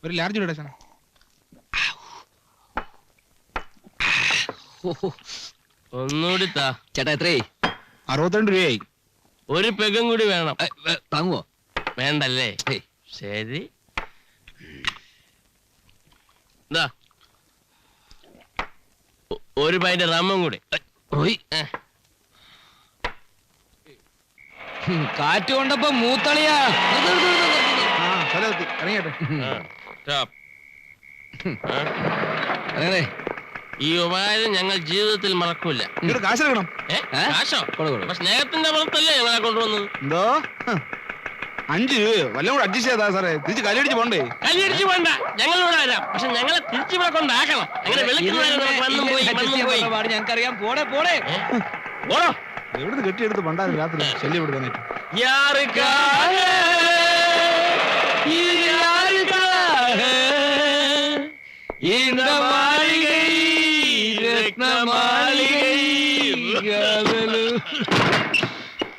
ഒരു ലാർജ് ഇടച്ചാ. ഒന്നുകൂടി താ ചേട്ടാ. എത്രേ? 62 രൂപയായി. ഒരു പെഗും കൂടി വേണം. താങ്ങുവോ? വേണ്ടല്ലേ? ശരി. ഒരു പൈന്റ് റമ്മും കൂടി. കാറ്റ് കൊണ്ടപ്പോ മൂത്തളിയാ. ഈ ഉപകാരം ഞങ്ങൾ ജീവിതത്തിൽ മറക്കൂല. കാശ് എടുക്കണം. കാശോ? സ്നേഹത്തിന്റെ പുറത്തല്ലേ ഞങ്ങളെ കൊണ്ടുവന്നത്. എന്തോ 5 രൂപയോ വല്ലതും കൂടെ അഡ്ജസ്റ്റ് ചെയ്താ സാറേ. തിരിച്ച് കല്ലടിച്ച് പോണ്ടേ? കല്ലടിച്ച് പോണ്ട, ഞങ്ങൾ ഇവിടെ വരാം. പക്ഷെ ഞങ്ങളെ തിരിച്ചു ഇവിടെ കൊണ്ടാക്കണം. അങ്ങനെ ഞങ്ങൾക്കറിയാം. പോടെ പോടെ പോടോ. എവിടുന്ന് കെട്ടിയെടുത്ത് പണ്ടാരും രാത്രി ശല്യപ്പെടുത്താനായിട്ട്.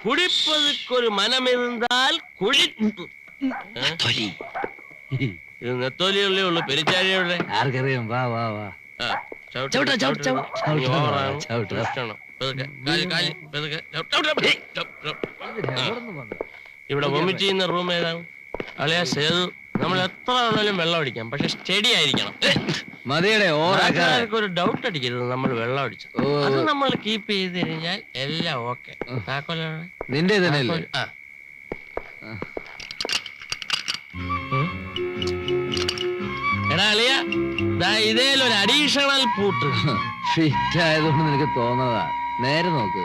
കുടിപ്പതുക്കൊരു മനമിരുന്നാൽ കുഴിത്തു. ഇത് നെത്തോലിയുള്ളേ ഉള്ളു. പെരിച്ചാരിയുടെ ആർക്കറിയാം. വാ വാ വാ. ഇവിടെ വൊമിറ്റ് ചെയ്യുന്ന റൂം ഏതാണ്? അളിയാ സേതു, നമ്മൾ എത്ര വേണേലും വെള്ളം അടിക്കാം, പക്ഷെ സ്റ്റഡി ആയിരിക്കണം. ഒരു ഡൗട്ട് അടിക്കരുത് നമ്മൾ വെള്ളം അടിച്ചു. അത് നമ്മൾ കീപ്പ് ചെയ്ത് കഴിഞ്ഞാൽ എല്ലാം ഓക്കെ. നിന്റെ എടാ അളിയ, ഇതേലൊരു അഡീഷണൽ പൂട്ട് ഫിറ്റ് ആയതുകൊണ്ട് നിനക്ക് തോന്നതാ. നേരെ നോക്ക്.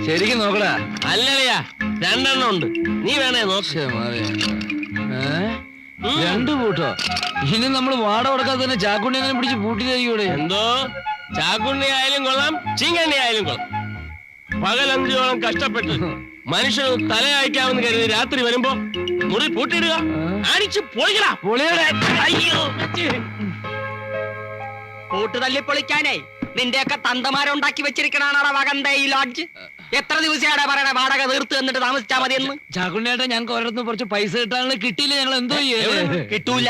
ശരിക്കും നോക്കടാ. അല്ലളിയാ, 2 എണ്ണം ഉണ്ട്. നീ വേണേ നോക്ക്. 2 പൂട്ടോ? ഇനി നമ്മൾ വാട കൊടുക്കാതെ തന്നെ ചാക്കുണ്ണി അങ്ങനെ പിടിച്ച് പൂട്ടിയതായിക്കൂടെ? എന്തോ ചാക്കുണ്ണി ആയാലും കൊള്ളാം, ചീങ്കണ്ണി ആയാലും കൊള്ളാം. പകൽ 5 ഓളം കഷ്ടപ്പെട്ട് മനുഷ്യന് തലയയക്കാമെന്ന് കരുതി രാത്രി വരുമ്പോ മുറി പൂട്ടിയിടുക, അടിച്ചു പൊളിക്കടാ. അയ്യോ, പൂട്ട് തല്ലി പൊളിക്കാനേ നിന്റെയൊക്കെ തന്തമാരുണ്ടാക്കി വെച്ചിരിക്കണാണ് വകന്ത ഈ ലോഡ്ജ്. എത്ര ദിവസമാണ് പറയണ വാടക തീർത്ത് എന്നിട്ട് താമസിച്ചാ മതി എന്ന്? ചാക്കുണ്ണിയേട്ടാ, ഞങ്ങൾക്ക് ഒരിടത്ത് കുറച്ച് പൈസ കിട്ടാനുള്ള കിട്ടിയില്ല. ഞങ്ങൾ എന്തോ കിട്ടൂല.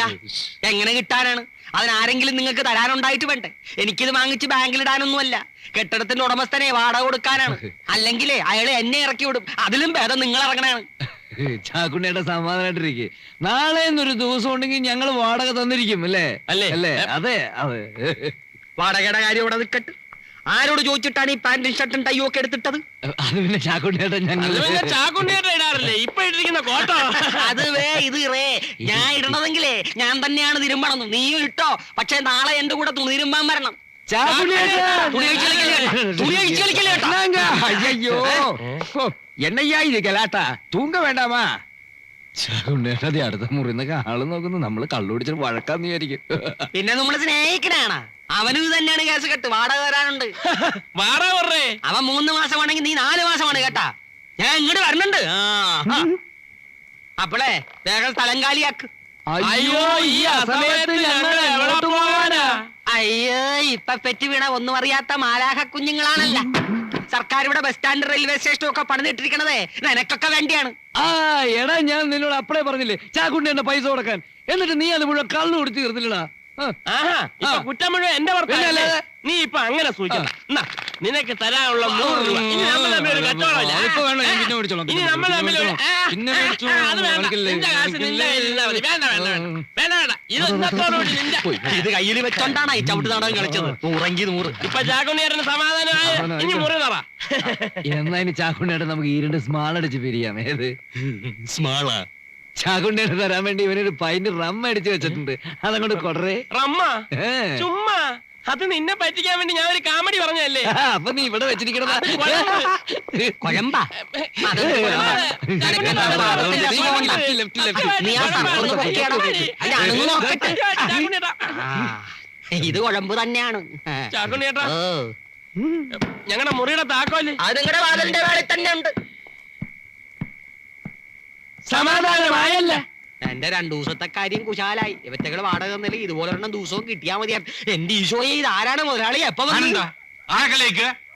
എങ്ങനെ കിട്ടാനാണ്? അതിനാരെങ്കിലും നിങ്ങൾക്ക് തരാനുണ്ടായിട്ട് വേണ്ടേ? എനിക്കിത് വാങ്ങിച്ച് ബാങ്കിലിടാനൊന്നുമല്ല. കെട്ടിടത്തിന്റെ ഉടമസ്ഥനെ വാടക കൊടുക്കാനാണ്. അല്ലെങ്കിലേ അയാളെ എന്നെ ഇറക്കി വിടും. അതിലും ഭേദം നിങ്ങൾ ഇറങ്ങണാണ്. ചാക്കുണ്ണിയേട്ടാ, സമാധാനായിട്ടിരിക്കെ. നാളെ എന്നൊരു ദിവസം ഉണ്ടെങ്കിൽ ഞങ്ങൾ വാടക തന്നിരിക്കും. അല്ലേ? അല്ലേ? അതെ അതെ. വാടകയുടെ കാര്യം ഇവിടെ നിൽക്കട്ട്. ആരോട് ചോദിച്ചിട്ടാണ് ഈ പാന്റും ഷർട്ടും ടൈയും ഒക്കെ എടുത്തിട്ടത്? അത് പിന്നെ ചാക്കുണ്ണിയേട്ടാ, ചാക്കുണ്ണിയേട്ട ഇടാറില്ലേ ഇപ്പൊ ഇട്ടിരിക്കുന്ന കോട്ടോ? അത് ഇത് ഞാൻ ഇടണതെങ്കിലേ ഞാൻ തന്നെയാണ് തിരുമ്പണം. നീയും ഇട്ടോ, പക്ഷെ നാളെ എന്റെ കൂടെ തുണി തിരുമ്പാൻ വരണം. അയ്യോ, എന്നയ്യാ ഇത് ഗലാട്ട. തൂങ്ക വേണ്ടാമാ. ചാക്കുണ്ണിയേട്ടാ, അടുത്ത മുറിന്നൊക്കെ ആള് നോക്കുന്നു. നമ്മള് കള്ളുപിടിച്ചിട്ട് വഴക്കാന്ന് വിചാരിക്കും. പിന്നെ നമ്മള് സ്നേഹിക്കണാണ്. അവനും ഇത് തന്നെയാണ് കേസ് കെട്ട്. വാടക വരാനുണ്ട്. വാടക പറഞ്ഞേ. അവൻ 3 മാസമാണെങ്കിൽ നീ 4 മാസമാണ് കേട്ടാ. ഞാൻ ഇങ്ങോട്ട് വരണുണ്ട്. അപ്പളേ വേഗം സ്ഥലം കാലിയാക്ക്. അയ്യോ, ഈ അസമയത്ത് ഞങ്ങൾ എവിടെ പോവാനാ? അയ്യോ, ഇപ്പൊ പെറ്റി വീണ ഒന്നും അറിയാത്ത മാലാഹ കുഞ്ഞുങ്ങളാണല്ല. സർക്കാർ ഇവിടെ ബസ് സ്റ്റാൻഡ്, റെയിൽവേ സ്റ്റേഷനും ഒക്കെ പണിതിട്ടിരിക്കണതേ നിനക്കൊക്കെ വേണ്ടിയാണ്. എടാ, ഞാൻ നിന്നോട് അപ്പളേ പറഞ്ഞില്ലേ ചാക്കുണ്ണിയുടെ പൈസ കൊടുക്കാൻ. എന്നിട്ട് നീ അത് മുഴുവൻ കള്ളു കൊടുത്ത് തീർന്നില്ലടാ. കുറ്റം മുഴുവൻ എന്റെ പുറത്തല്ലേ? നീ ഇപ്പൊ അങ്ങനെ സൂചിക്കണം. നിനക്ക് തരാനുള്ള 100 രൂപ. ഇനി നമ്മൾ തമ്മിൽ ഒരു കച്ചവടമില്ല. ഇനി നമ്മൾ തമ്മിൽ ഇത് കയ്യിൽ വെച്ചോണ്ടാണ് ഈ ചവിട്ട് നാടകം കളിച്ചത്. 100 ഇപ്പൊ ചാക്കുണ്ണിയേട്ടന് സമാധാനമായ. ഇനി മുറി തറ. എന്നാ ഇനി ചാക്കുണ്ണിയേട്ടൻ നമുക്ക് 2 സ്മാൾ അടിച്ച് പിരിയാം. ഏത് സ്മാളാ? ചാക്കുണ്ണിയേട്ടൻ തരാൻ വേണ്ടി ഇവനൊരു പൈന്റ് റം അടിച്ചു വെച്ചിട്ടുണ്ട്. അതങ്ങോട്ട് കൊടറേ. റമ്മ? ചുമ്മാ. അത് നിന്നെ പറ്റിക്കാൻ വേണ്ടി ഞാൻ ഒരു കാമഡി പറഞ്ഞല്ലേ. അപ്പൊ നീ ഇവിടെ വെച്ചിരിക്കണ കൊഴമ്പാ? ഇത് കുഴമ്പ് തന്നെയാണ്. ചാക്കുണ്ണിയേട്ടാ, ഞങ്ങളുടെ മുറിയുടെ താക്കോല് അത് നിങ്ങളുടെ വാതിലിന്റെ വേളിൽ തന്നെ ഉണ്ട്. സമാധാനമായല്ല? എന്റെ 2 ദിവസത്തെ കാര്യം കുശാലായി. ഇവറ്റകള് വാടക തന്നില്ല. ഇതുപോലെ 2 ദിവസവും കിട്ടിയാ മതിയാണ്. എന്റെ ഈശോയെ, ഇത് ആരാണ് മുതലാളി? എപ്പോ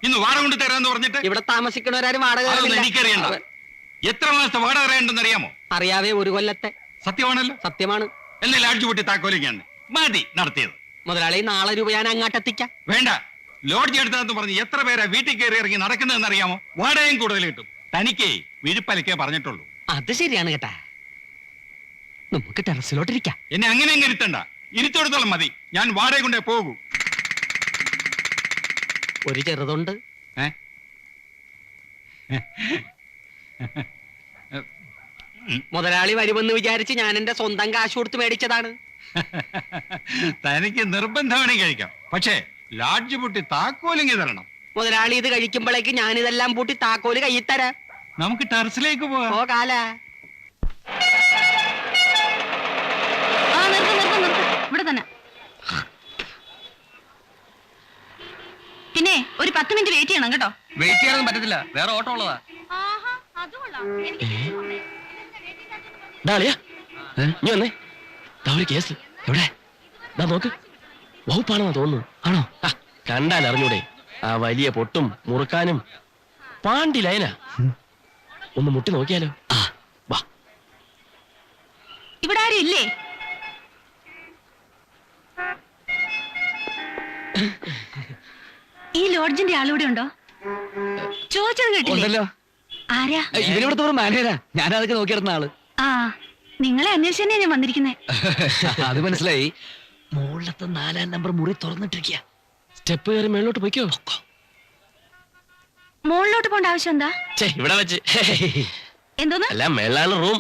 ഇന്ന് വാടക കൊണ്ട് തരാന്ന് പറഞ്ഞിട്ട് ഇവിടെ താമസിക്കണവരാരും വാടക എനിക്കറിയണ്ട. എത്ര മാസത്തെ വാടക അറിയണ്ടെന്ന് അറിയാമോ? അറിയാവേ, ഒരു കൊല്ലത്തെ. സത്യമാണല്ലോ. സത്യമാണ്. എല്ലാം ലാഡ്ജ് പൊട്ടി താക്കോലിക്കാണ് മതി നടത്തിയത്. മുതലാളി, നാളെ രൂപ ഞാൻ അങ്ങാട്ടെത്തിക്കാം. വേണ്ട, ലോഡ്ജ് എടുത്തതെന്ന് പറഞ്ഞ് എത്ര പേരാ വീട്ടിൽ കയറി ഇറങ്ങി നടക്കുന്നതെന്ന് അറിയാമോ? വാടകയും കൂടുതൽ കിട്ടും. തനിക്കേ വിഴുപ്പലക്കേ പറഞ്ഞിട്ടുള്ളൂ. അത് ശരിയാണ് കേട്ടാ. നമുക്ക് ടെറസിലോട്ടിരിക്കാം. എന്നെ അങ്ങനെ അങ്ങ് ഇരുത്തണ്ട, ഇരുത്തോടത്തോളം മതി. ഞാൻ വാടക കൊണ്ടേ പോകൂ. ഒരു ചെറുതുണ്ട്. മുതലാളി വരുമെന്ന് വിചാരിച്ച് ഞാൻ എന്റെ സ്വന്തം കാശ് കൊടുത്ത് മേടിച്ചതാണ്. തനിക്ക് നിർബന്ധമാണെങ്കിൽ കഴിക്കാം, പക്ഷേ ലാഡ്ജ് പൊട്ടി താക്കോലിങ്ങി തരണം. മുതലാളി ഇത് കഴിക്കുമ്പോഴേക്ക് ഞാനിതെല്ലാം പൂട്ടി താക്കോല് കയ്യിൽ തരാം. നമുക്ക് ടെറസിലേക്ക് പോകാം. ഓ കാല. ഇവിടെ തന്നെ. പിന്നെ ഒരു 10 മിനിറ്റ് വെയിറ്റ് ചെയ്യണം കേട്ടോ. വെയിറ്റ് ചെയ്യാനൊന്നും പറ്റത്തില്ല, വേറെ ഓട്ടോ ഉള്ളതാ. നീ വന്നേ. ദാ ഒരു കേസ്. എവിടെ? ദാ നോക്ക്. വകുപ്പാണെന്നാ തോന്നുന്നു. ആണോ? കണ്ടാൽ അറിഞ്ഞൂടെ? ആ വലിയ പൊട്ടും മുറുക്കാനും പാണ്ടി ലൈനാ. ഒന്ന് മുട്ടി നോക്കിയാലോ? വാ. ഇവിടെ ആരും ഇല്ലേ? ഈ ലോഡ്ജിന്റെ ആളിവിടെ ഉണ്ടോ? ചോദിച്ചത് കേട്ടില്ലേ? ഉണ്ടല്ലോ. ആരാ? ഇവരിവിടുത്തെ ഒരു മാനേജരാ. ഞാനതൊക്കെ നോക്കിയിരുന്ന ആള്. ആ, നിങ്ങളെ അന്വേഷിച്ച് തന്നെയാ ഞാൻ വന്നിരിക്കുന്നേ. അത് മനസ്സിലായി. മുകളിലത്തെ 4-ാം നമ്പർ മുറി തുറന്നിട്ടിരിക്കുക. സ്റ്റെപ്പ് കയറി മേളിലോട്ട് പോയിക്കോ. മുകളിലോട്ട് പോണ്ട ആവശ്യം എന്താ? ഇവിടെ വെച്ച്. എന്തോന്ന്? അല്ല, മേളാണ് റൂം.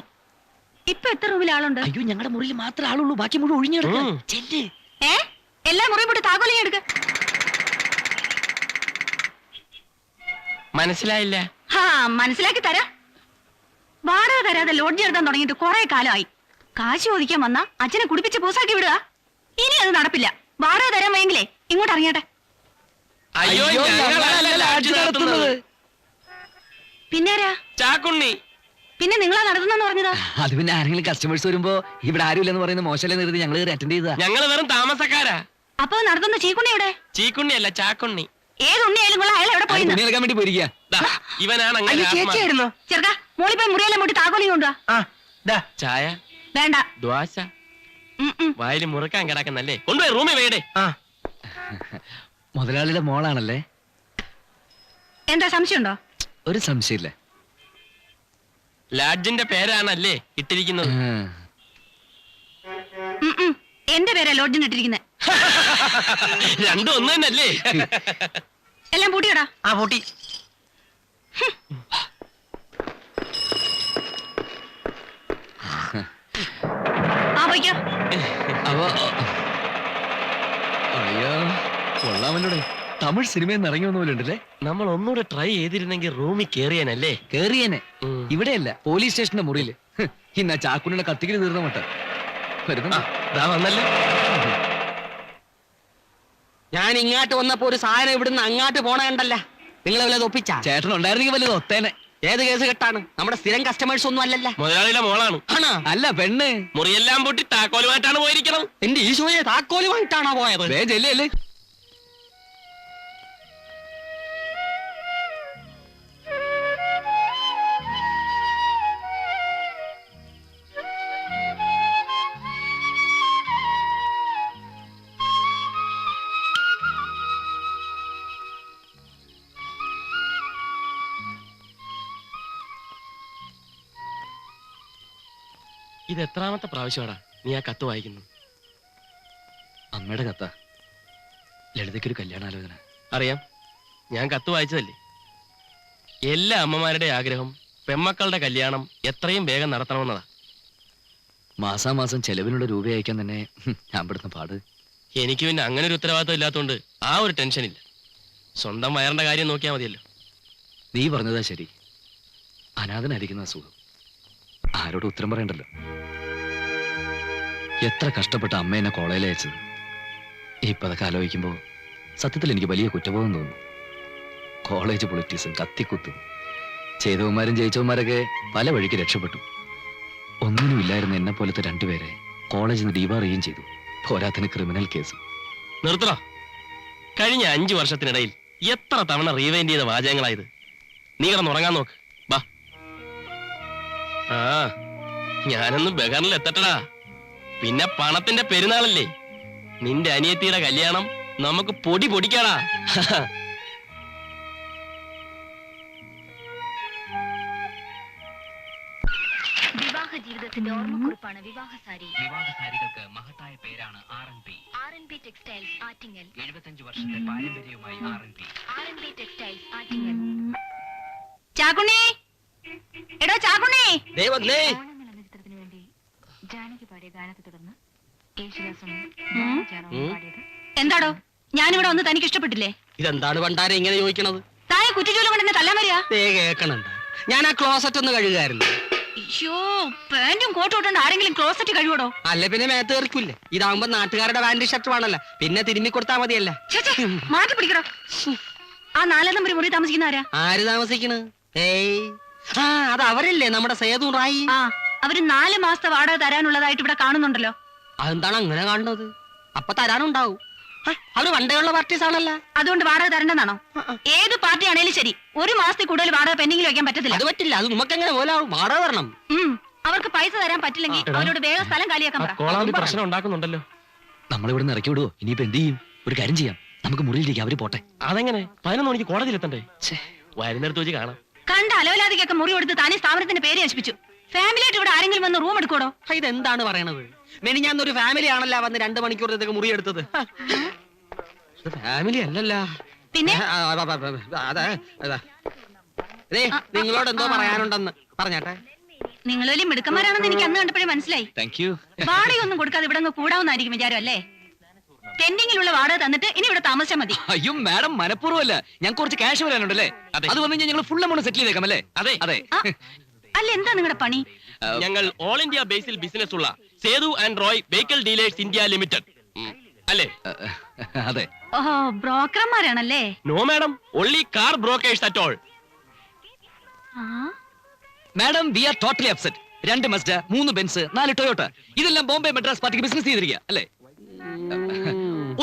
ഇപ്പൊ എത്ര റൂമിൽ ആളുണ്ട്? അയ്യോ, ഞങ്ങളുടെ മുറിയിൽ മാത്രമേ ആളുള്ളൂ, ബാക്കി മുഴുവൻ ഒഴിഞ്ഞെടുക്കും. ഏ, എല്ലാ മുറിയും പോട്ട് താക്കോലിങ് എടുക്ക. മനസ്സിലായില്ല. ഹാ, മനസ്സിലാക്കി തരാം. വാടക തരാതെ ലോഡ്ജ് എടുത്താൻ തുടങ്ങിയിട്ട് കുറെ കാലമായി. കാശ് ചോദിക്കാൻ വന്ന അച്ഛനെ കുടിപ്പിച്ച് പൂസാക്കി വിടുക. ഇനി അത് നടപ്പില്ല. വാടക തരാൻ വയ്യെങ്കിലേ ഇങ്ങോട്ട് ഇറങ്ങിയട്ടെ. അയ്യോ, ഞങ്ങളല്ല ലാഡ്ജ് നടത്തുന്നത്. പിന്നാരാ? ചാക്കുണ്ണി. പിന്നെ നിങ്ങളാ നടത്തുന്നെന്ന് പറഞ്ഞതാ. അത് പിന്നെ ആരെങ്കിലും കസ്റ്റമേഴ്സ് വരുമ്പോ ഇവിടെ ആരും ഇല്ലെന്ന് പറയുന്ന മോശമല്ലേ നിർത്തി ഞങ്ങൾ അറ്റൻഡ് ചെയ്താ. ഞങ്ങള് വെറും താമസക്കാരാ. അപ്പൊ നടത്തുന്ന ചീക്കുണ്ണി എവിടെ? ചീക്കുണ്ണി അല്ല, ചാക്കുണ്ണി. ഏത് ഉണ്ണിയായാലും കൊള്ളാം, അയാൾ എവിടെ പോയി? തുണി എടുക്കാൻ വേണ്ടി പോയിരിക്കുക. ദാ, ഇവനാണ് അങ്ങനെ ചേച്ചിയായിരുന്നു. ചെറുക്ക, മോളി പോയി മുറിയെല്ലാം മുട്ടി താക്കോലിങ് കൊണ്ടുവാ. ചായ, വേണ്ട. ദ്വാശ, വായിൽ മുറുക്കാൻ കിടക്കുന്നല്ലേ. കൊണ്ടുപോയി റൂമിൽ വേടേ. മുതലാളിയുടെ മോളാണല്ലേ? എന്താ സംശയമുണ്ടോ? ഒരു സംശയമില്ല. ലാഡ്ജിന്റെ പേരാണല്ലേ ഇട്ടിരിക്കുന്നത്. എന്റെ പേരാ ലോഡ്ജിന് ഇട്ടിരിക്കുന്നത്. രണ്ടും ഒന്ന് തന്നെയല്ലേ? എല്ലാം പൂട്ടിയോടാ. ആ പൂട്ടി. ആ പോയിക്കോ. അപ്പൊ അയ്യോ, കൊള്ളാമല്ലോടെ. തമിഴ് സിനിമയിൽ നിന്ന് ഇറങ്ങി വന്ന പോലെ ഉണ്ടല്ലേ. നമ്മൾ ഒന്നുകൂടെ ട്രൈ ചെയ്തിരുന്നെങ്കിൽ റൂമിൽ കേറിയാനല്ലേ. കേറിയനെ. ഇവിടെയല്ല, പോലീസ് സ്റ്റേഷന്റെ മുറിയില്. ഇന്ന ചാക്കുണ്ണിയുടെ കത്തിക്കല് തീർന്ന മട്ട വരുന്നു. വന്നല്ലേ. ഞാൻ ഇങ്ങോട്ട് വന്നപ്പോ ഒരു സാധനം ഇവിടുന്ന് അങ്ങോട്ട് പോണ കണ്ടല്ല. നിങ്ങൾ വല്ലത് ഒപ്പിച്ചാ? ചേട്ടൻ ഉണ്ടായിരുന്നെങ്കിൽ വല്ലത് ഒത്തേനെ. ഏത് കേസ് കെട്ടാണ്? നമ്മുടെ സ്ഥിരം കസ്റ്റമേഴ്സ് ഒന്നും അല്ലല്ല. മുതലാളിയുടെ മോളാണ്. ആണോ? അല്ല, പെണ്ണ്. മുറിയെല്ലാം പൊട്ടി താക്കോലുമായിട്ടാണ് പോയിരിക്കണം. എന്റെ ഈശോയെ, താക്കോലുമായിട്ടാണോ പോയത്? ചെല്ലേ. ഇത് എത്രാമത്തെ പ്രാവശ്യമാടാ നീ ആ കത്ത് വായിക്കുന്നു? അമ്മയുടെ കത്ത. ലളിതയ്ക്കൊരു കല്യാണാലോചന. അറിയാം, ഞാൻ കത്ത് വായിച്ചതല്ലേ. എല്ലാ അമ്മമാരുടെ ആഗ്രഹം പെമ്മക്കളുടെ കല്യാണം എത്രയും വേഗം നടത്തണമെന്നതാ. മാസാമാസം ചെലവിനുള്ള രൂപ അയക്കാൻ തന്നെ ഞാൻ പെടുന്ന പാട്. എനിക്ക് പിന്നെ അങ്ങനെ ഒരു ഉത്തരവാദിത്വം ഇല്ലാത്തതുകൊണ്ട് ആ ഒരു ടെൻഷനില്ല. സ്വന്തം വയറിന്റെ കാര്യം നോക്കിയാൽ മതിയല്ലോ. നീ പറഞ്ഞതാ ശരി. അനാഥനായിരിക്കുന്ന സുഖം. ആരോട് ഉത്തരം പറയണ്ടല്ലോ. എത്ര കഷ്ടപ്പെട്ട അമ്മ എന്നെ കോളേജിൽ അയച്ചത്. ഇപ്പൊ അതൊക്കെ ആലോചിക്കുമ്പോ സത്യത്തിൽ എനിക്ക് വലിയ കുറ്റബോധം തോന്നുന്നു. കോളേജ് പൊളിറ്റിക്സും കത്തിക്കുത്തും. ചെയ്തവന്മാരും ജയിച്ചവന്മാരൊക്കെ പല വഴിക്ക് രക്ഷപ്പെട്ടു. ഒന്നിനുമില്ലായിരുന്ന എന്നെ പോലത്തെ രണ്ടുപേരെ കോളേജിൽ നിന്ന് ഡീബാർ ചെയ്യുകയും ചെയ്തു. പോരാത്തിന് ക്രിമിനൽ കേസ്. നിർത്തണോ? കഴിഞ്ഞ 5 വർഷത്തിനിടയിൽ എത്ര തവണ റീവൈൻഡ് ചെയ്ത വാചകങ്ങളായത്. നീ കിടന്നുറങ്ങാൻ നോക്ക്. വാ. ആ ഞാനൊന്ന് ബഹറിൽ എത്തട്ടടാ. പിന്നെ പണത്തിന്റെ പെരുന്നാളല്ലേ, നിന്റെ അനിയത്തിയുടെ കല്യാണം നമുക്ക് പൊടി പൊടിക്കാടാ. വിവാഹ ജീവിതത്തിന്റെ ഓർമ്മക്കുറിപ്പാണ് വിവാഹ സാരി. വിവാഹ സാരികൾക്ക് മഹത്തായ പേരാണ് R&B. R&B textiles Attingal. 75 വർഷത്തെ പാരമ്പര്യവുമായി R&B. R&B textiles Attingal. Chakkunni, എടോ ചാക്കുണ്ണി. ദൈവന്നേ ഓണനിലനിർത്തത്തിന് വേണ്ടി ജാനകി പാടിയ ഗാനത്തെ തുടർന്ന് യേശുദാസും പാടിയത്. എന്താടോ ഞാനിവിടെ വന്ന് തനിക്ക് ഇഷ്ടപ്പെട്ടില്ലേ? ഇതെന്താണ് പണ്ടാരെ ഇങ്ങനെ ചോദിക്കണത്? താനെ കുറ്റിച്ചൂലും കൊണ്ട് എന്നെ തല്ലാൻ വരിക? കേക്കണുണ്ട്. ഞാൻ ആ ക്ലോസറ്റ് ഒന്ന് കഴുകായിരുന്നു. അയ്യോ, പാന്റും കോട്ടും ഇട്ടുകൊണ്ട് ആരെങ്കിലും ക്ലോസറ്റ് കഴിവടോ? അല്ല പിന്നെ മേത്ത് കയറിക്കൂല്ലേ? ഇതാവുമ്പോ നാട്ടുകാരുടെ പാന്റ് ഷർട്ട് വേണല്ലോ, പിന്നെ തിരുമ്മി കൊടുത്താ മതിയല്ല. മാറ്റി പിടിക്കടോ. ആ 4 നമ്പർ മുറി താമസിക്കുന്ന ആരാ? ആര് താമസിക്കണ്? ഏയ്, ആ അത് അവരല്ലേ നമ്മുടെ സേതു റായി. ആ, അവര് 4 മാസത്തെ വാടക തരാനുള്ളതായിട്ട് ഇവിടെ കാണുന്നുണ്ടല്ലോ. അതെന്താണ് അങ്ങനെ കാണുന്നത്? അപ്പൊ തരാനുണ്ടാവും. അവര് പണ്ടേയുള്ള പാർട്ടീസ് ആണല്ലോ. അതുകൊണ്ട് വാടക തരണ്ടെന്നാണോ? ഏത് പാർട്ടി ആണേലും ശരി, 1 മാസത്തിൽ കൂടുതൽ വാടക പെൻഡിങ്ങിൽ വെക്കാൻ പറ്റത്തില്ല. അത് പറ്റില്ല. അത് നമുക്ക് എങ്ങനെ പോലെ വാടക തരണം. അവർക്ക് പൈസ തരാൻ പറ്റില്ലെങ്കിൽ അവരോട് വേഗം സ്ഥലം കാലിയാക്കാൻ പറ. കോളാമ്പി പ്രശ്നം ഉണ്ടാക്കുന്നുണ്ടല്ലോ. നമ്മളിവിടെ നിന്ന് ഇറക്കി വിടുവോ? ഇനിയിപ്പോ എന്ത് ചെയ്യും? ഒരു കാര്യം ചെയ്യാം, നമുക്ക് മുറിയിലേക്ക് അവര് പോട്ടെ. അതെങ്ങനെ? 11 മണിക്ക് കോടതിയിലെത്തണ്ടേ? വരുന്നിടത്ത് വെച്ച് കാണാം. കണ്ട അലവലാതിക്കൊക്കെ മുറി കൊടുത്ത് താനേ സ്ഥാപനത്തിന്റെ പേര് നശിപ്പിച്ചു. ഫാമിലിയായിട്ട് ഇവിടെ ആരെങ്കിലും വന്ന് റൂം എടുക്കോടോ? ഇതെന്താണ് പറയണത്? മെനിഞ്ഞാന്നൊരു ഫാമിലി ആണല്ലോ വന്ന് 2 മണിക്കൂറത്തേക്ക് മുറി എടുത്തത്. ഫാമിലി അല്ലല്ല. പിന്നെ നിങ്ങളോട് എന്തോ പറയാനുണ്ടെന്ന് പറഞ്ഞാട്ടെ. നിങ്ങൾ വലിയ മിടുക്കന്മാരാണെന്ന് എനിക്ക് അന്ന് കണ്ടപ്പോഴേ മനസ്സിലായി. Thank you. വാടകയൊന്നും കൊടുക്കാതെ ഇവിടെ അങ്ങ് കൂടാവുന്നായിരിക്കും വിചാരം അല്ലേ? പെൻഡിങ്ങിലുള്ള വാടക തന്നിട്ട് ഇനി ഇവിടെ താമസിച്ചാൽ മതി. അയ്യോ മാഡം, മനഃപൂർവ്വമല്ല, ഞാൻ കുറച്ച് ക്യാഷ് വരാനുണ്ടല്ലേ, അത് വന്നു ഞങ്ങൾ ഫുൾ എമൗണ്ട് സെറ്റിൽ ചെയ്തേക്കാം അല്ലേ? അതെ അതെ. ആ, അല്ല എന്താ നിങ്ങളുടെ പണി? ഞങ്ങൾ ഓൾ ഇന്ത്യ ബേസിൽ ബിസിനസ് ഉള്ള Sethu and Roy vehicle dealers India limited അല്ലേ? അതെ. ഓഹോ, ബ്രോക്കർമാരാണല്ലേ? No madam, only car brokers at all. Madam, we are totally upset. 2 Mazda, 3 Benz, 4 Toyota, ഇതെല്ലാം ബോംബെ മെഡ്രാസ് പാർട്ടിക്ക് ബിസിനസ് ചെയ്തിരിക്കുക അല്ലേ?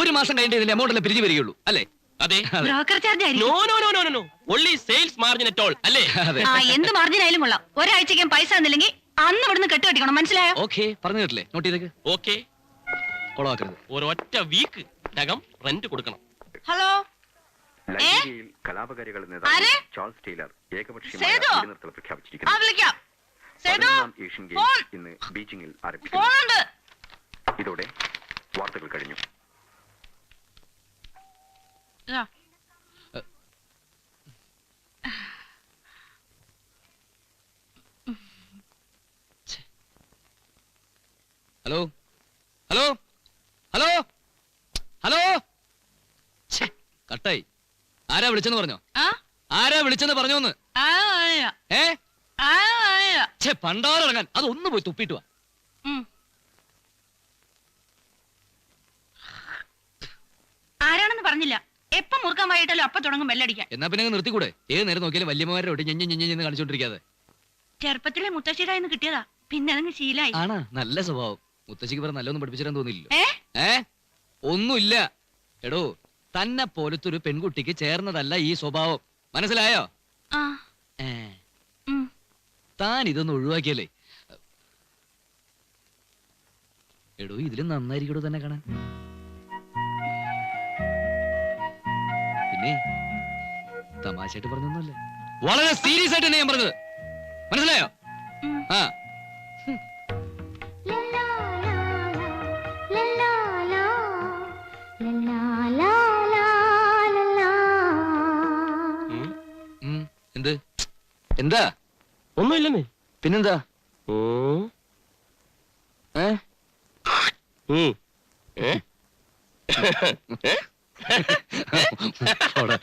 1 മാസം കഴിഞ്ഞിട്ട് ഇതിന്റെ എമൗണ്ട് എല്ലാം പിരിഞ്ഞു വരികയുള്ളൂ അല്ലേ? അതെ. ബ്രോക്കർ ചാർജ് നോ ആയിരിക്കും. No no no no only sales margin at all അല്ലേ? അതെ. ആ, എന്ത് മാർജിൻ ആയാലും കൊള്ളാം. ഒരാഴ്ചയ്ക്കും പൈസ തന്നില്ലെങ്കിൽ അന്ന് ഇവിടുന്ന് കെട്ടുകെട്ടിക്കണം, മനസ്സിലായോ? ഓക്കെ, പറഞ്ഞു കേട്ടില്ലേ? നോട്ട് ചെയ്തേക്ക്. ഓക്കെ, കൊളവാക്കരുത്. ഒരൊറ്റ വീക്ക് നകം റെന്റ് കൊടുക്കണം. ഹലോ, ലൈബ്രറിയിൽ കലാപകാരികൾ ആരെ? നേതാവ് ചാൾസ് ടൈലർ ഏകപക്ഷീയമായ സേതു? വെടിനിർത്തൽ ആ, പ്രഖ്യാപിച്ചിരിക്കുന്നു. വിളിക്കാം. സേതു, 11ാം ഏഷ്യൻ ഫോൺ. ഗെയിംസ് ഇന്ന് ബീജിംഗിൽ ആരംഭിക്കുന്നു. ഫോണുണ്ട്. ഇതോടെ വാർത്തകൾ കഴിഞ്ഞു. ആ. Hello hello hello hello. കട്ടായി. ആരാ വിളിച്ചെന്ന് പറഞ്ഞോ? ആ? ആരാ വിളിച്ചെന്ന് പറഞ്ഞോന്ന്? ആ, അറിയാം. ഏ ആ, അറിയാം. പണ്ടാറടങ്ങാൻ അതൊന്ന് പോയി തുപ്പിട്ട് വാ. ആരാണെന്ന് പറഞ്ഞില്ല. എപ്പം മുറുക്കാൻ വൈകിട്ടല്ലോ അപ്പൊ തുടങ്ങും ബെല്ലടിക്കാൻ. എന്നാ പിന്നെ അങ്ങ് നിർത്തിക്കൂടെ? ഏത് നേരം നോക്കിയാലും വല്യമ്മമാരെ ഒട്ടി ഞെഞ്ഞ് കാണിച്ചോണ്ടിരിക്കാതെ. ചെറുപ്പത്തിലെ മുത്തശ്ശിരായിന്ന് കിട്ടിയതാ, പിന്നെ അതങ്ങ് ശീലായി. ആണാ? നല്ല സ്വഭാവം. മുത്തശ്ശിക്ക് പറഞ്ഞ നല്ലൊന്നും പഠിപ്പിച്ചിരാൻ തോന്നിയില്ല. ഏ? ഒന്നുമില്ല. എടോ, തന്നെ പോലത്തൊരു പെൺകുട്ടിക്ക് ചേർന്നതല്ല ഈ സ്വഭാവം, മനസ്സിലായോ? ആ. ഏ, ഉം. താൻ ഇതൊന്ന് ഒഴിവാക്കിയല്ലേ. എടോ, ഇതിലും നന്നായിരിക്കടോ തന്നെ കാണാൻ. പിന്നെ തമാശയായിട്ട് പറഞ്ഞൊന്നുമല്ല, വളരെ സീരിയസ് ആയിട്ട് തന്നെ ഞാൻ പറഞ്ഞത്, മനസ്സിലായോ? ആ. എന്ത്? എന്താ? ഒന്നുമില്ലെന്നേ. പിന്നെന്താ? ഏ? പോടാ.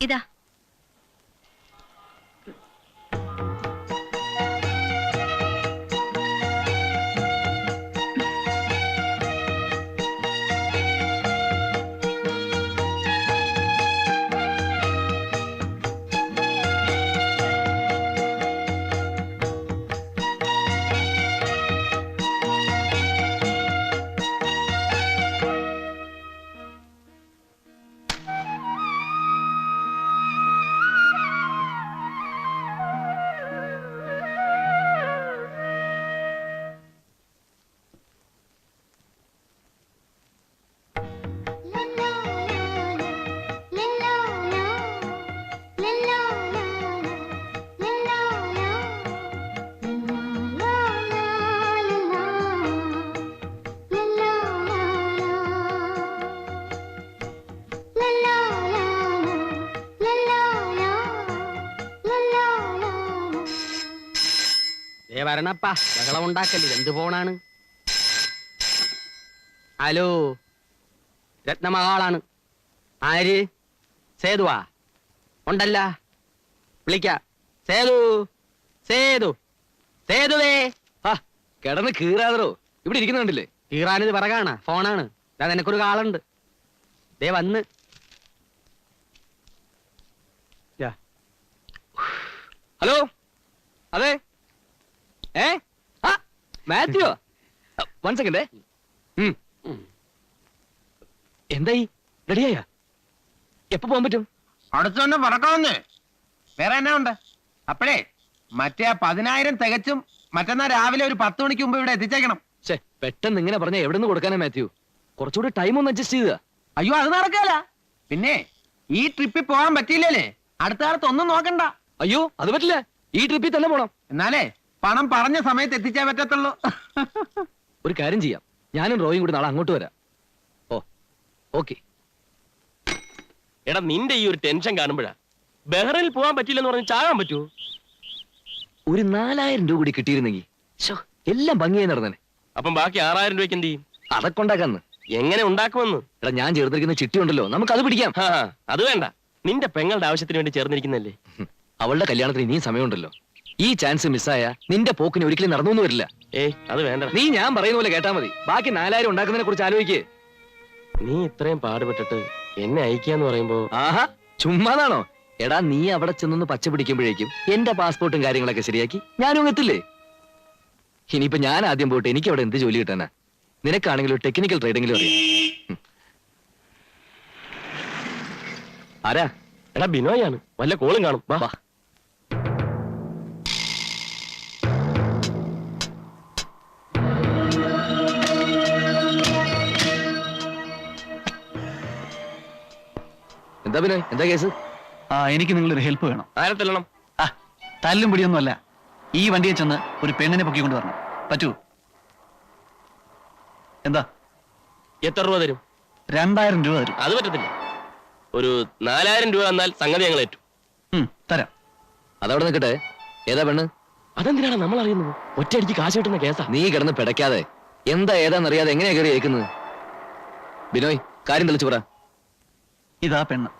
ഇതാ. വരണപ്പാ, ബഹളം ഉണ്ടാക്കല്ലേ, എന്ത് ഫോണാണ്? ഹലോ, രത്നമഹാളാണ്. ആര്? സേതുവാ? ഉണ്ടല്ല, വിളിക്കാം. സേതു, സേതു, സേതുവേ. ആ കിടന്ന് കീറാതറോ, ഇവിടെ ഇരിക്കുന്ന കണ്ടില്ലേ? കീറാനിത് പിറകാണ്, ഫോണാണ്. നിനക്കൊരു കാളുണ്ട്, ദേ വന്ന്. ഹലോ, അതെ. ആ മാത്യു, വൺ സെക്കൻഡ്. എന്തായി, റെഡിയായ? എപ്പോ പോകാൻ പറ്റും? അടുത്ത് തന്നെ പറക്കാവുന്നേ. വേറെ എന്നാ ഉണ്ട്? അപ്പഴേ മറ്റേ 10,000 തികച്ചും മറ്റന്നാ രാവിലെ ഒരു 10 മണിക്ക് മുമ്പ് ഇവിടെ എത്തിച്ചേക്കണം. പെട്ടെന്ന് ഇങ്ങനെ പറഞ്ഞ എവിടെ നിന്ന് കൊടുക്കാനാ മാത്യു? കുറച്ചുകൂടി ടൈം ഒന്ന് അഡ്ജസ്റ്റ് ചെയ്താ. അയ്യോ, അത് നടക്കാല. പിന്നെ ഈ ട്രിപ്പിൽ പോകാൻ പറ്റിയില്ലേ, അടുത്ത കാലത്ത് ഒന്നും നോക്കണ്ട. അയ്യോ അത് പറ്റില്ല, ഈ ട്രിപ്പിൽ തന്നെ പോണം. എന്നാലേ പണം പറഞ്ഞ സമയത്ത് എത്തിച്ചേ പറ്റത്തുള്ളൂ. ഒരു കാര്യം ചെയ്യാം, ഞാനും റോയും കൂടി നാളെ അങ്ങോട്ട് വരാം. ഓ ഓക്കെ. എടാ നിന്റെ ഈ ഒരു ടെൻഷൻ കാണുമ്പോഴാ ബഹ്റൈനിൽ പോകാൻ പറ്റില്ലെന്ന് പറഞ്ഞ് ചാകാൻ പറ്റുമോ? ഒരു 4,000 രൂപ കൂടി കിട്ടിയിരുന്നെങ്കിൽ എല്ലാം ഭംഗിയായി നടന്നേ. അപ്പം ബാക്കി 6,000 രൂപയ്ക്ക് എന്ത് ചെയ്യും? അതൊക്കെ ഉണ്ടാക്കാന്ന്. എങ്ങനെ ഉണ്ടാക്കുമെന്ന്? എടാ ഞാൻ ചേർത്തിരിക്കുന്ന ചിട്ടി ഉണ്ടല്ലോ, നമുക്ക് അത് പിടിക്കാം. അത് വേണ്ട, നിന്റെ പെങ്ങളുടെ ആവശ്യത്തിന് വേണ്ടി ചേർന്നിരിക്കുന്നല്ലേ. അവളുടെ കല്യാണത്തിന് ഇനിയും സമയമുണ്ടല്ലോ. ഈ ചാൻസ് മിസ്സായ നിന്റെ പോക്കിന് ഒരിക്കലും നടന്നു വരില്ല. അത് വേണ്ട. നീ ഞാൻ പറയുന്ന പോലെ കേട്ടാ മതി. ബാക്കി 4,000 ഉണ്ടാക്കുന്നതിനെ കുറിച്ച് ആലോചിക്കേ. നീ ഇത്രയും പാടുപെട്ടിട്ട് എന്നെ അയക്കാന്ന് പറയുമ്പോ ആഹാ ചുമ്മാതാണോ? എടാ നീ അവിടെ ചെന്നൊന്ന് പച്ച പിടിക്കുമ്പോഴേക്കും എന്റെ പാസ്പോർട്ടും കാര്യങ്ങളൊക്കെ ശരിയാക്കി ഞാനും എത്തില്ലേ. ഇനിയിപ്പോ ഞാൻ ആദ്യം പോയിട്ട് എനിക്ക് അവിടെ എന്ത് ജോലി കിട്ടാനാ? നിനക്കാണെങ്കിലും ടെക്നിക്കൽ ട്രേഡിംഗിലും അറിയാം. ആരാ? എടാ ബിനോയാണ്, വല്ല കോളും കാണും. വാ. എന്താ ബിനോയ്, എന്താ കേസ്? എനിക്ക് നിങ്ങളൊരു ഹെൽപ്പ് വേണം. ആരെ തല്ലണം? തല്ലും പിടിയൊന്നുമല്ല, ഈ വണ്ടിയെ ചെന്ന് ഒരു പെണ്ണിനെ പൊക്കിക്കൊണ്ട് വരണം. പറ്റൂ? എന്താ? എത്ര രൂപ തരും? 2,000 രൂപ തരും. അത് പറ്റത്തില്ല. ഒരു 4,000 രൂപ എന്നാൽ സംഗതി ഞങ്ങൾ ഏറ്റു. തരാം. അതവിടെ നിൽക്കട്ടെ. ഏതാ പെണ്ണ്? അതെന്തിനാണ് നമ്മൾ അറിയുന്നത്? ഒറ്റയടിക്ക് കാശ് കിട്ടുന്ന കേസാ. നീ കിടന്ന് പിടയ്ക്കാതെ എന്താ ഏതാന്നറിയാതെ എങ്ങനെയാ കയറി ഏക്കുന്നത്? ബിനോയ് കാര്യം തെളിച്ചു പറ. ഇതാ പെണ്ണ്.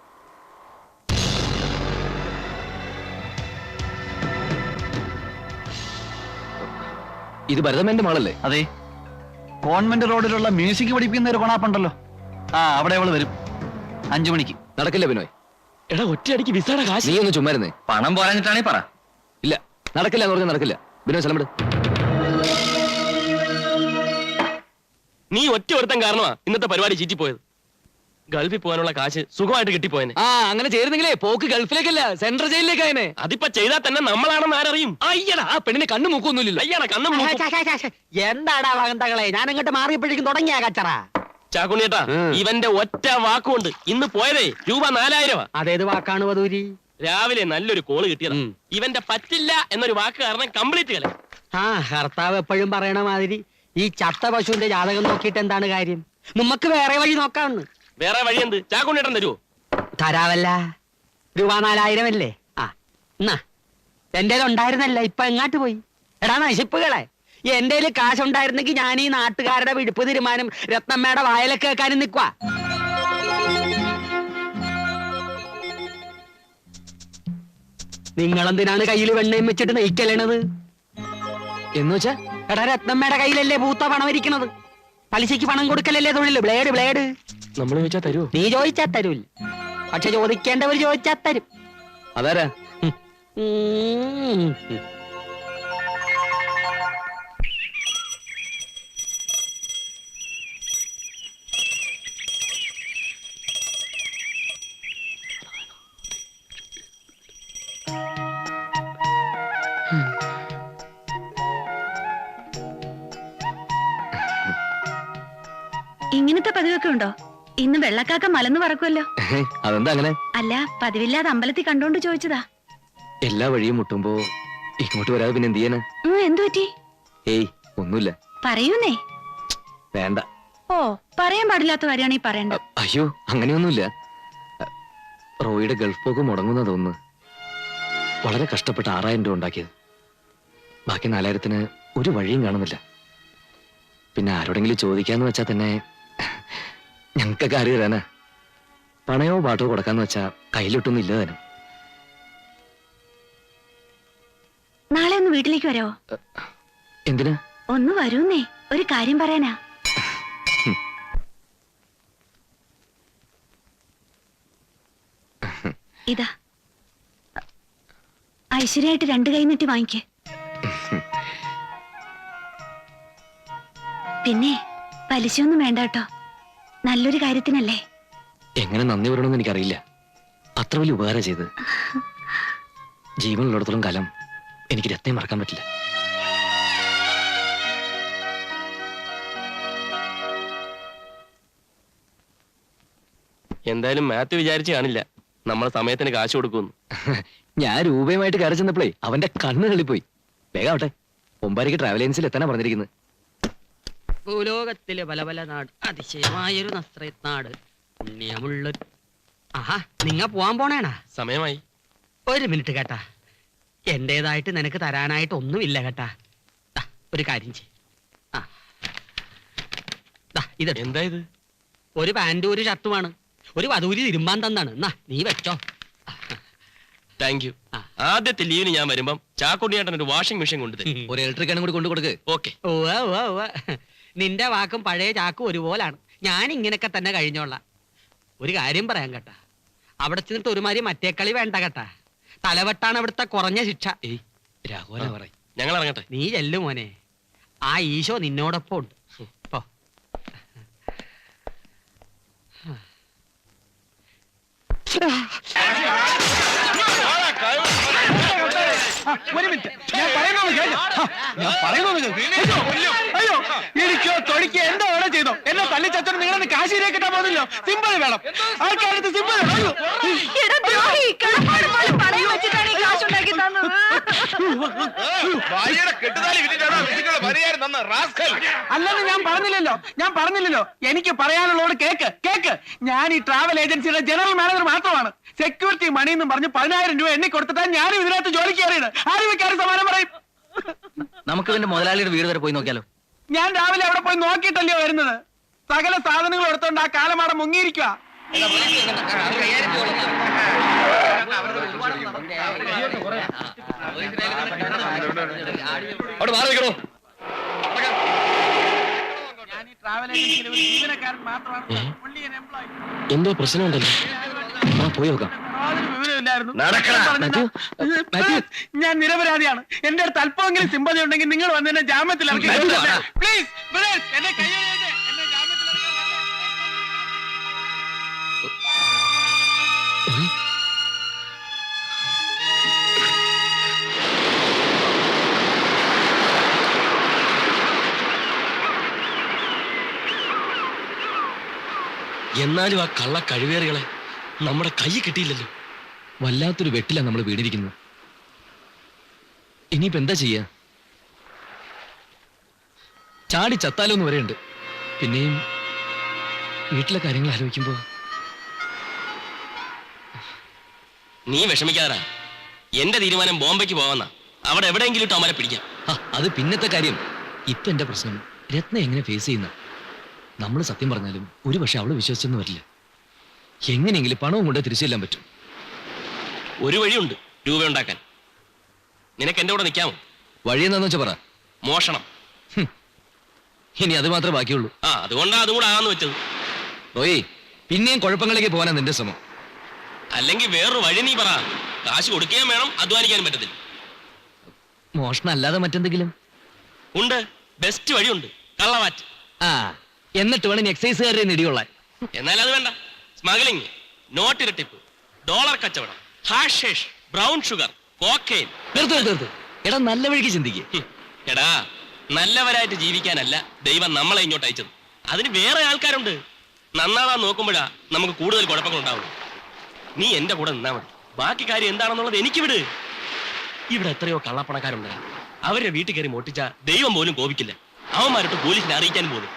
ഇത് ഭരതമേന്റെ മകളല്ലേ? അതെ, കോൺവെന്റ് റോഡിലുള്ള മ്യൂസിക് പഠിപ്പിക്കുന്ന ഒരു കൊണാപ്പുണ്ടല്ലോ, അവിടെ അവള് വരും 5 മണിക്ക്. നടക്കില്ല ബിനോയ്. എടാ ഒറ്റയടിക്ക് വിസയുടെ കാശ്. നീ ഒന്ന് ചുമ്മാരുന്നേ. പണം പോരാഞ്ഞിട്ടാണേ പറ. ഇല്ല നടക്കില്ല എന്ന് പറഞ്ഞാൽ നടക്കില്ല. ബിനോയ് സ്ഥലം വിട്. നീ ഒറ്റ ഒരുത്തൻ കാരണമാ ഇന്നത്തെ പരിപാടി ചീറ്റിപ്പോയത്. ഗൾഫിൽ പോകാനുള്ള കാശ് സുഖമായിട്ട് കിട്ടിപ്പോയനെ. അങ്ങനെ ചെയ്തിരുന്നെങ്കിലേ പോക്ക് ഗൾഫിലേക്കല്ല സെൻട്രൽ ജയിലിലേക്കായനെ. അതിപ്പോ ചെയ്താൽ തന്നെ നമ്മളാണെന്ന് ആരറിയും? അയ്യടാ ആ പെണ്ണിന് കണ്ണു മൂക്കൊന്നുമില്ല. അയ്യാടാ കണ്ണും മൂക്കും. എന്താടാ വകന്തകളെ, ഞാൻ അങ്ങോട്ട് മാറിയപ്പോഴേക്കും തുടങ്ങിയ കച്ചറ. ചാക്കുണ്ണിയേട്ടാ, ഇവന്റെ ഒറ്റ വാക്കുകൊണ്ട് ഇന്ന് പോയതേ രൂപ 4,000. അതേത് വാക്കാണ് വധൂരി? രാവിലെ നല്ലൊരു കോള് കിട്ടിയതാ. ഇവന്റെ പറ്റില്ല എന്നൊരു വാക്ക് കാരണം കംപ്ലീറ്റ് കല. ഭർത്താവ് എപ്പോഴും പറയണ മാതിരി ഈ ചത്ത പശുവിന്റെ ജാതകം നോക്കിയിട്ട് എന്താണ് കാര്യം? നമുക്ക് വേറെ വഴി നോക്കാമെന്ന്. വേറെ വഴി എന്ത്? ചാക്കുണ്ണിയേട്ടൻ തരുവോ? തരാവല്ല. രൂപ 4,000 അല്ലേ? എന്നാ എന്റേത് ഉണ്ടായിരുന്നല്ല, ഇപ്പൊ എങ്ങാട്ട് പോയി? എടാ നശിപ്പുകളെ, എന്റെ കാശുണ്ടായിരുന്നെങ്കിൽ ഞാൻ ഈ നാട്ടുകാരുടെ വിടുപ്പ് തീരുമാനം രത്നമ്മയുടെ വായലൊക്കെ കേൾക്കാനും നിൽക്കുക. നിങ്ങളെന്തിനാണ് കയ്യിൽ വെണ്ണയും വെച്ചിട്ട് നെയ്ക്കലേണത്? എന്ന് വെച്ചാ എടാ രത്നമ്മയുടെ കയ്യിലല്ലേ ഭൂത്ത പണം ഇരിക്കണത്. പലിശയ്ക്ക് പണം കൊടുക്കലല്ലേ തൊഴില്. Blade blade. നമ്മൾ ചോദിച്ചാ തരുവോ? നീ ചോദിച്ചാ തരൂല്ല, പക്ഷെ ചോദിക്കേണ്ടവർ ചോദിച്ചാ തരും. അതാരാ? ഇങ്ങനത്തെ പതിവൊക്കെ ഉണ്ടോ? ഇന്ന് വെള്ളക്കാക്ക മലന്ന് പറക്കുമല്ലോ. അതെന്താ അങ്ങനെ? അല്ല, പതിവില്ലാതെ അമ്പലത്തിൽ കണ്ടോണ്ട് ചോദിച്ചതാ. എല്ലാ വഴിയും മുട്ടുമ്പോ ഇങ്ങോട്ട് വരാതെ പിന്നെ എന്ത് ചെയ്യാന്? എന്തു പറ്റി? ഏയ് ഒന്നുമില്ല. പറയൂന്നേ. വേണ്ട. ഓ, പറയാൻ പാടില്ലാത്ത കാര്യമാണ് ഈ പറയണ്ട. അയ്യോ അങ്ങനെയൊന്നുമില്ല. റോയിയുടെ ഗൾഫ് പോക്ക് മുടങ്ങുന്ന തോന്നുന്നു. വളരെ കഷ്ടപ്പെട്ട് 6,000 രൂപ ഉണ്ടാക്കിയത്. ബാക്കി 4000-ന് ഒരു വഴിയും കാണുന്നില്ല. പിന്നെ ആരോടെങ്കിലും ചോദിക്കാന്ന് വെച്ചാൽ തന്നെ ഞങ്ങൾക്കൊക്കെ ആര് തരാനാ? പണയോ പാട്ടോ കൊടുക്കാന്ന് വെച്ചാ കയ്യിലിട്ടൊന്നും ഇല്ല തരും. നാളെ ഒന്ന് വീട്ടിലേക്ക് വരാവോ? എന്തിനാ? ഒന്ന് വരൂന്നേ, ഒരു കാര്യം പറയാനാ. ഇതാ ഐശ്വര്യമായിട്ട് 2 കൈ നീട്ടി വാങ്ങിക്കേ. പിന്നെ പലിശയൊന്നും വേണ്ട കേട്ടോ, നല്ലൊരു കാര്യത്തിനല്ലേ. എങ്ങനെ നന്ദി പറയണമെന്ന് എനിക്കറിയില്ല. അത്ര വലിയ ഉപകാരം ചെയ്ത്. ജീവനുള്ളിടത്തോളം കാലം എനിക്ക് രത്നം മറക്കാൻ പറ്റില്ല. എന്തായാലും മാത്യു വിചാരിച്ചു കാണില്ല നമ്മൾ സമയത്തിന് കാശ് കൊടുക്കുന്നു. ഞാൻ രൂപയുമായിട്ട് കയറി ചെന്നപ്പോഴേ അവന്റെ കണ്ണ് തള്ളിപ്പോയി. വേഗം ആവട്ടെ, 9:00 ട്രാവൽ ഏജൻസിൽ എത്താനാ പറഞ്ഞിരിക്കുന്നത്. ഭൂലോകത്തിലെ പല പല നാട്, അതിശയമായൊരു നസ്രത്ത് നാട്, പുണ്യമുള്ളൊരു. ആഹാ, നിങ്ങ പോവാൻ പോണേണാ? സമയമായി. ഒരു മിനിറ്റ് കേട്ടാ, എന്റേതായിട്ട് നിനക്ക് തരാനായിട്ട് ഒന്നുമില്ല കേട്ടാ. ദാ, ഒരു കാര്യം ചെയ്. ഇത് എന്താ ഇത്? ഒരു പാന്റും ഒരു ഷർട്ടുമാണ്. ഒരു വധൂരി തിരുമ്പാൻ തന്നാണ്. എന്നാ നീ വെച്ചോ. Thank you. ആദ്യത്തെ ലീവിന് ഞാൻ വരുമ്പം ചാക്കുണ്ണിയേട്ടൻ ഒരു വാഷിംഗ് മെഷീൻ കൊണ്ടുതരും. ഒരു ഇലക്ട്രിക് കൂടി കൊണ്ടു കൊടുക്ക്. ഓക്കെ. നിന്റെ വാക്കും പഴയ ചാക്കും ഒരുപോലാണ്. ഞാൻ ഇങ്ങനൊക്കെ തന്നെ കഴിഞ്ഞോളാം. ഒരു കാര്യം പറയാൻ കേട്ടാ, അവിടെ ചെന്നിട്ട് ഒരുമാതിരി മറ്റേ കളി വേണ്ട കേട്ടാ. തലവെട്ടാണ് അവിടുത്തെ കുറഞ്ഞ ശിക്ഷ. രാഘവന പറയും. ഞങ്ങൾ ഇറങ്ങട്ടെ. നീ ചെല്ലു മോനെ, ആ ഈശോ നിന്നോടൊപ്പം ഉണ്ട്. പോ. ഒരു മിനിറ്റ്, ഞാൻ പറയുന്നത് അയ്യോ, എനിക്കോ തൊടിക്കോ എന്തോ വേണം ചെയ്തോ. എന്നെ തല്ലിച്ചോ, നിങ്ങളെ കാശിയിലേക്ക് കിട്ടാൻ പോകുന്നില്ലോ. സിമ്പിൾ വേണം, ആൾക്കാരുടെ സിമ്പിൾ. അല്ലെന്ന് ഞാൻ പറഞ്ഞില്ലല്ലോ. എനിക്ക് പറയാനുള്ളോട് കേക്ക്. ഞാൻ ഈ ട്രാവൽ ഏജൻസിയുടെ ജനറൽ മാനേജർ മാത്രമാണ്. സെക്യൂരിറ്റി മണി എന്നും പറഞ്ഞ് 10,000 രൂപ എണ്ണി കൊടുത്തിട്ടാണ് ഞാനും ഇതിനകത്ത് ജോലിക്ക് കയറിയത്. ആരും വെക്കാരും സമാനം പറയും. നമുക്ക് ഇതിന്റെ മുതലാളിയുടെ വീട് വരെ പോയി നോക്കിയാലോ? ഞാൻ രാവിലെ അവിടെ പോയി നോക്കിയിട്ടല്ലയോ വരുന്നത്. സകല സാധനങ്ങൾ എടുത്തോണ്ട് ആ കാലമാടം മുങ്ങിയിരിക്കുക. ഞാൻ ഈ ട്രാവൽ ഏജൻസിയിലെ ഒരു ജീവനക്കാരൻ മാത്രമാണ്. എന്തോ പ്രശ്നമുണ്ടല്ലോ. പോയി നോക്കാം. ഞാൻ നിരപരാധിയാണ്. എന്റെ അടുത്ത് അല്പമെങ്കിലും സിമ്പതി ഉണ്ടെങ്കിൽ നിങ്ങൾ വന്ന് എന്നെ ജാമ്യത്തിൽ ഇറക്കി. പ്ലീസ് എന്നെ കൈ എന്നെ ജാമ്യത്തിൽ എന്നാലും ആ കള്ള കഴിവേറികളെ നമ്മുടെ കൈ കിട്ടിയില്ലല്ലോ. വല്ലാത്തൊരു വെട്ടില നമ്മൾ വീണിരിക്കുന്നത്. ഇനിയിപ്പോ എന്താ ചെയ്യാ? ചാടി ചത്താലോന്ന് വരെയുണ്ട്. പിന്നെയും വീട്ടിലെ കാര്യങ്ങൾ ആലോചിക്കുമ്പോ നീ വിഷമിക്കാതാ. എന്റെ തീരുമാനം ബോംബെക്ക് പോവാന്നാ. അവിടെ എവിടെയെങ്കിലും ഇട്ട് അമരെ പിടിക്കാം. അത് പിന്നത്തെ കാര്യം. ഇപ്പൊ എന്റെ പ്രശ്നം രത്ന എങ്ങനെ ഫേസ് ചെയ്യുന്ന. നമ്മൾ സത്യം പറഞ്ഞാലും ഒരു പക്ഷെ അവള് വിശ്വസിച്ചൊന്നും വരില്ല. എങ്ങനെയെങ്കിലും പണവും കൊണ്ട് തിരിച്ചു ചെല്ലാൻ പറ്റും. ഒരു വഴിയുണ്ട് രൂപ ഉണ്ടാക്കാൻ. നിനക്ക് എന്റെ കൂടെ നിൽക്കാമോ? വഴി എന്താന്ന് വെച്ചാ പറ. മോഷണം. ഇനി അത് മാത്രമേ ബാക്കിയുള്ളൂ. അതുകൊണ്ടാ അതും കൂടെ ആകാന്ന് വെച്ചത്. റോയി, പിന്നെയും കുഴപ്പങ്ങളിലേക്ക് പോകാനാ നിന്റെ ശ്രമം. അല്ലെങ്കിൽ വേറൊരു വഴി നീ പറ. കാശ് കൊടുക്കുകയും വേണം, അധ്വാനിക്കാനും പറ്റത്തില്ല. മോഷണം അല്ലാതെ മറ്റെന്തെങ്കിലും ഉണ്ട്. ബെസ്റ്റ് വഴിയുണ്ട്, കള്ളവാറ്റ്. എന്നിട്ട് വേണം എക്സൈസുകാരെ ഇടികൊള്ളാൻ. എന്നാൽ അത് വേണ്ട. സ്മഗ്ലിംഗ്, നോട്ട് ഇരട്ടിപ്പ്, ഡോളർ കച്ചവടം, ഹാഷേഷ്, ബ്രൗൺ ഷുഗർ, കോക്കൈൻ. തീർത്ത് എടാ, നല്ല വഴിക്ക് ചിന്തിക്കുക. എടാ, നല്ലവരായിട്ട് ജീവിക്കാനല്ല ദൈവം നമ്മളെ ഇങ്ങോട്ട് അയച്ചത്. അതിന് വേറെ ആൾക്കാരുണ്ട്. നന്നാവാൻ നോക്കുമ്പോഴാ നമുക്ക് കൂടുതൽ കുഴപ്പങ്ങൾ ഉണ്ടാവുള്ളൂ. നീ എന്റെ കൂടെ നിന്നാ മതി. ബാക്കി കാര്യം എന്താണെന്നുള്ളത് എനിക്ക് വിട്. ഇവിടെ എത്രയോ കള്ളപ്പണക്കാരുണ്ട്. അവരുടെ വീട്ടിൽ കയറി മോട്ടിച്ച ദൈവം പോലും കോപിക്കില്ല. അവന്മാരിട്ട് പോലീസിനെ അറിയിക്കാനും പോകും.